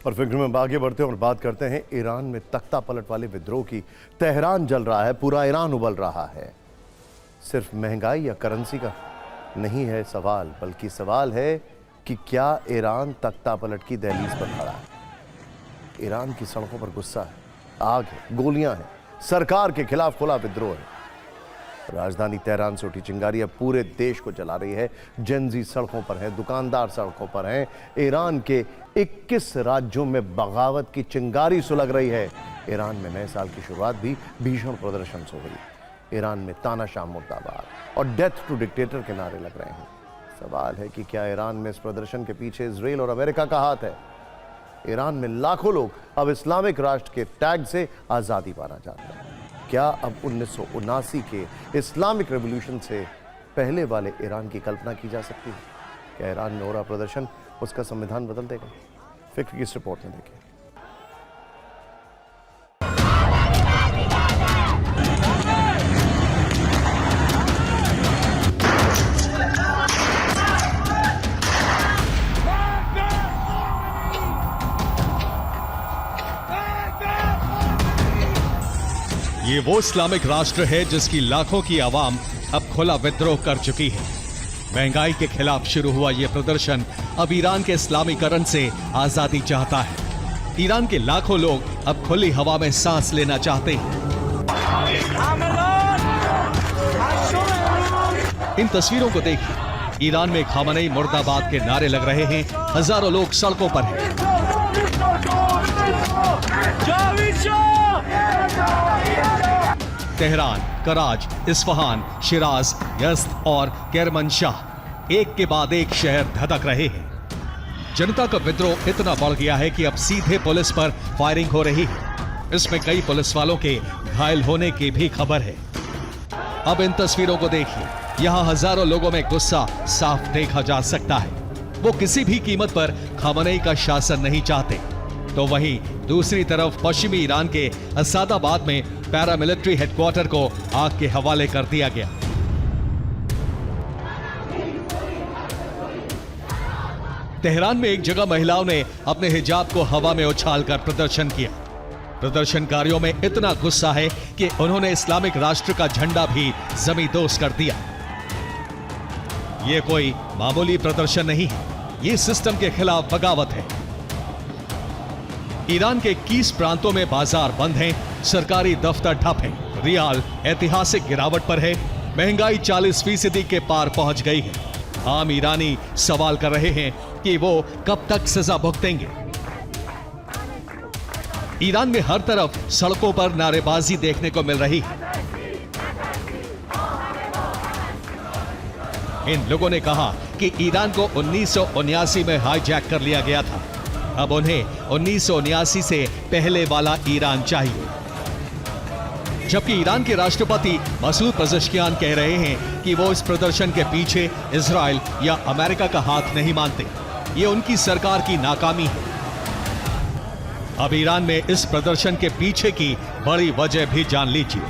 और फिक्र में आगे बढ़ते हैं और बात करते हैं ईरान में तख्ता पलट वाले विद्रोह की। तेहरान जल रहा है, पूरा ईरान उबल रहा है। सिर्फ महंगाई या करेंसी का नहीं है सवाल, बल्कि सवाल है कि क्या ईरान तख्ता पलट की दहलीज पर खड़ा है। ईरान की सड़कों पर गुस्सा है, आग है, गोलियां हैं, सरकार के खिलाफ खुला विद्रोह है। राजधानी तेहरान से उठी चिंगारी अब पूरे देश को जला रही है। जेनजी सड़कों पर है, दुकानदार सड़कों पर हैं। ईरान के 21 राज्यों में बगावत की चिंगारी सुलग रही है। ईरान में नए साल की शुरुआत भी भीषण प्रदर्शन से हुई। ईरान में तानाशाह मुर्दाबाद और डेथ टू डिक्टेटर के नारे लग रहे हैं। सवाल है कि क्या ईरान में इस प्रदर्शन के पीछे इजराइल और अमेरिका का हाथ है। ईरान में लाखों लोग अब इस्लामिक राष्ट्र के टैग से आज़ादी पाना चाहते हैं। क्या अब 1979 के इस्लामिक रेवोल्यूशन से पहले वाले ईरान की कल्पना की जा सकती है? क्या ईरान में हो रहा प्रदर्शन उसका संविधान बदल देगा? फिक्र की इस रिपोर्ट में देखिए। ये वो इस्लामिक राष्ट्र है जिसकी लाखों की आवाम अब खुला विद्रोह कर चुकी है। महंगाई के खिलाफ शुरू हुआ ये प्रदर्शन अब ईरान के इस्लामीकरण से आजादी चाहता है। ईरान के लाखों लोग अब खुली हवा में सांस लेना चाहते हैं। इन तस्वीरों को देखिए। ईरान में खामनेई मुर्दाबाद के नारे लग रहे हैं। हजारों लोग सड़कों पर हैं। तेहरान, कराच, इस्फहान, शिराज, यज़्द और केरमनशाह एक के बाद एक शहर धधक रहे हैं। जनता का विद्रोह इतना बढ़ गया है कि अब सीधे पुलिस पर फायरिंग हो रही है। इसमें कई पुलिस वालों के घायल होने की भी खबर है। अब इन तस्वीरों को देखिए। यहां हजारों लोगों में गुस्सा साफ देखा जा सकता है। वो किसी भी कीमत पर खामनेई का शासन नहीं चाहते। तो वहीं दूसरी तरफ पश्चिमी ईरान के असादाबाद में पैरामिलिट्री हेडक्वार्टर को आग के हवाले कर दिया गया। तेहरान में एक जगह महिलाओं ने अपने हिजाब को हवा में उछालकर प्रदर्शन किया। प्रदर्शनकारियों में इतना गुस्सा है कि उन्होंने इस्लामिक राष्ट्र का झंडा भी जमींदोज कर दिया। यह कोई मामूली प्रदर्शन नहीं है, यह सिस्टम के खिलाफ बगावत है। ईरान के 21 प्रांतों में बाजार बंद हैं, सरकारी दफ्तर ठप हैं, रियाल ऐतिहासिक गिरावट पर है, महंगाई 40% के पार पहुंच गई है। आम ईरानी सवाल कर रहे हैं कि वो कब तक सजा भुगतेंगे। ईरान में हर तरफ सड़कों पर नारेबाजी देखने को मिल रही है। इन लोगों ने कहा कि ईरान को 1979 में हाईजैक कर लिया गया था। अब उन्हें 1979 से पहले वाला ईरान चाहिए। जबकि ईरान के राष्ट्रपति मसूद पज़ेश्कियान कह रहे हैं कि वो इस प्रदर्शन के पीछे इजराइल या अमेरिका का हाथ नहीं मानते, ये उनकी सरकार की नाकामी है। अब ईरान में इस प्रदर्शन के पीछे की बड़ी वजह भी जान लीजिए।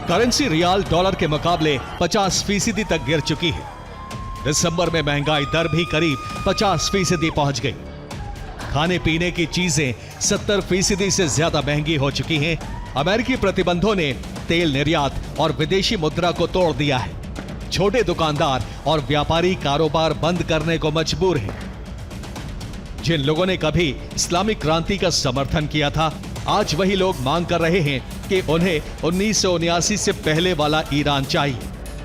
करेंसी रियाल डॉलर के मुकाबले 50% तक गिर चुकी है। दिसंबर में महंगाई दर भी करीब 50% पहुंच गई। खाने पीने की चीजें 70% से ज्यादा महंगी हो चुकी हैं। अमेरिकी प्रतिबंधों ने तेल निर्यात और विदेशी मुद्रा को तोड़ दिया है। छोटे दुकानदार और व्यापारी कारोबार बंद करने को मजबूर हैं। जिन लोगों ने कभी इस्लामिक क्रांति का समर्थन किया था, आज वही लोग मांग कर रहे हैं कि उन्हें 1979 से पहले वाला ईरान चाहिए,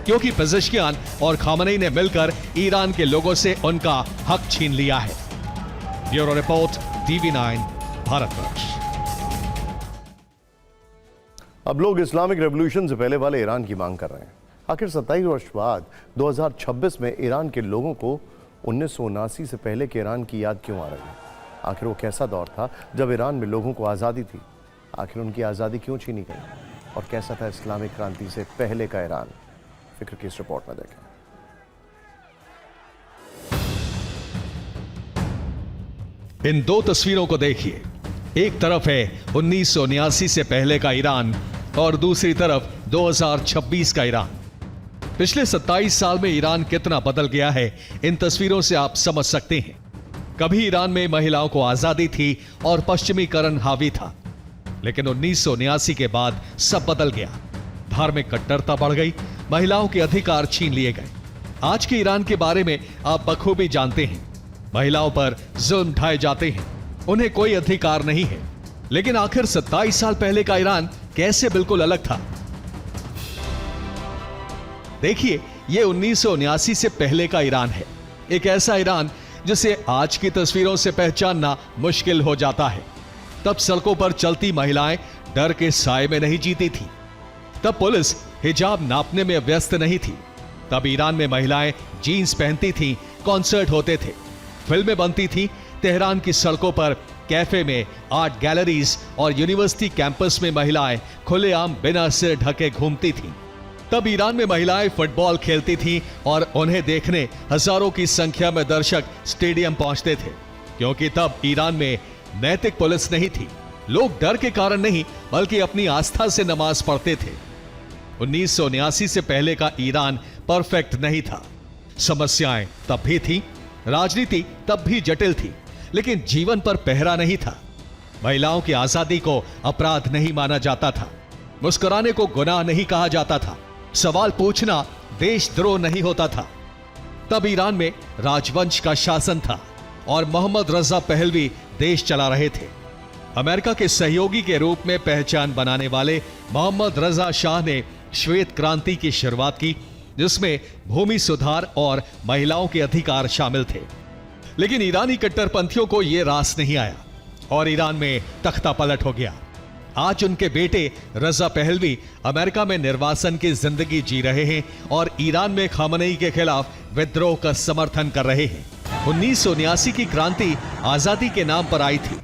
क्योंकि पज़ेश्कियान और खामनेई ने मिलकर ईरान के लोगों से उनका हक छीन लिया है। Bureau report, TV9 Bharatvarsh. अब लोग इस्लामिक रेवोल्यूशन से पहले वाले ईरान की मांग कर रहे हैं। आखिर 27 वर्ष बाद 2026 में ईरान के लोगों को 1979 से पहले के ईरान की याद क्यों आ रही है? आखिर वो कैसा दौर था जब ईरान में लोगों को आज़ादी थी? आखिर उनकी आज़ादी क्यों छीनी गई? और कैसा था इस्लामिक क्रांति से पहले का ईरान? फिक्र की इस रिपोर्ट में देखें। इन दो तस्वीरों को देखिए। एक तरफ है 1979 से पहले का ईरान और दूसरी तरफ 2026 का ईरान। पिछले 27 साल में ईरान कितना बदल गया है, इन तस्वीरों से आप समझ सकते हैं। कभी ईरान में महिलाओं को आजादी थी और पश्चिमीकरण हावी था, लेकिन 1979 के बाद सब बदल गया। धार्मिक कट्टरता बढ़ गई, महिलाओं के अधिकार छीन लिए गए। आज के ईरान के बारे में आप बखूबी जानते हैं। महिलाओं पर जुल्म ढाए जाते हैं, उन्हें कोई अधिकार नहीं है। लेकिन आखिर 27 साल पहले का ईरान कैसे बिल्कुल अलग था? देखिए, यह 1979 से पहले का ईरान है। एक ऐसा ईरान जिसे आज की तस्वीरों से पहचानना मुश्किल हो जाता है। तब सड़कों पर चलती महिलाएं डर के साए में नहीं जीती थी। तब पुलिस हिजाब नापने में व्यस्त नहीं थी। तब ईरान में महिलाएं जीन्स पहनती थीं, कॉन्सर्ट होते थे, फिल्में बनती थीं। तेहरान की सड़कों पर, कैफे में, आर्ट गैलरीज और यूनिवर्सिटी कैंपस में महिलाएं खुलेआम बिना सिर ढके घूमती थीं। तब ईरान में महिलाएं फुटबॉल खेलती थीं और उन्हें देखने हजारों की संख्या में दर्शक स्टेडियम पहुंचते थे, क्योंकि तब ईरान में नैतिक पुलिस नहीं थी। लोग डर के कारण नहीं, बल्कि अपनी आस्था से नमाज पढ़ते थे। 1979 से पहले का ईरान परफेक्ट नहीं था। समस्याएं तब भी थी, राजनीति तब भी जटिल थी, लेकिन जीवन पर पहरा नहीं था। महिलाओं की आजादी को अपराध नहीं माना जाता था। मुस्कुराने को गुनाह नहीं कहा जाता था। सवाल पूछना देशद्रोह नहीं होता था। तब ईरान में राजवंश का शासन था और मोहम्मद रजा पहलवी देश चला रहे थे। अमेरिका के सहयोगी के रूप में पहचान बनाने वाले मोहम्मद रजा शाह ने श्वेत क्रांति की शुरुआत की, जिसमें भूमि सुधार और महिलाओं के अधिकार शामिल थे। लेकिन ईरानी कट्टरपंथियों को यह रास नहीं आया और ईरान में तख्ता पलट हो गया। आज उनके बेटे रजा पहलवी अमेरिका में निर्वासन की जिंदगी जी रहे हैं और ईरान में खामनेई के खिलाफ विद्रोह का समर्थन कर रहे हैं। 1979 की क्रांति आजादी के नाम पर आई थी,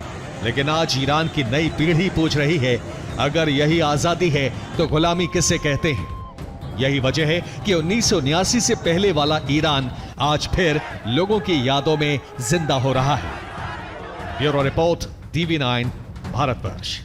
लेकिन आज ईरान की नई पीढ़ी पूछ रही है, अगर यही आजादी है तो गुलामी किसे कहते हैं? यही वजह है कि 1979 से पहले वाला ईरान आज फिर लोगों की यादों में जिंदा हो रहा है। Bureau report, TV9, Bharatvarsh.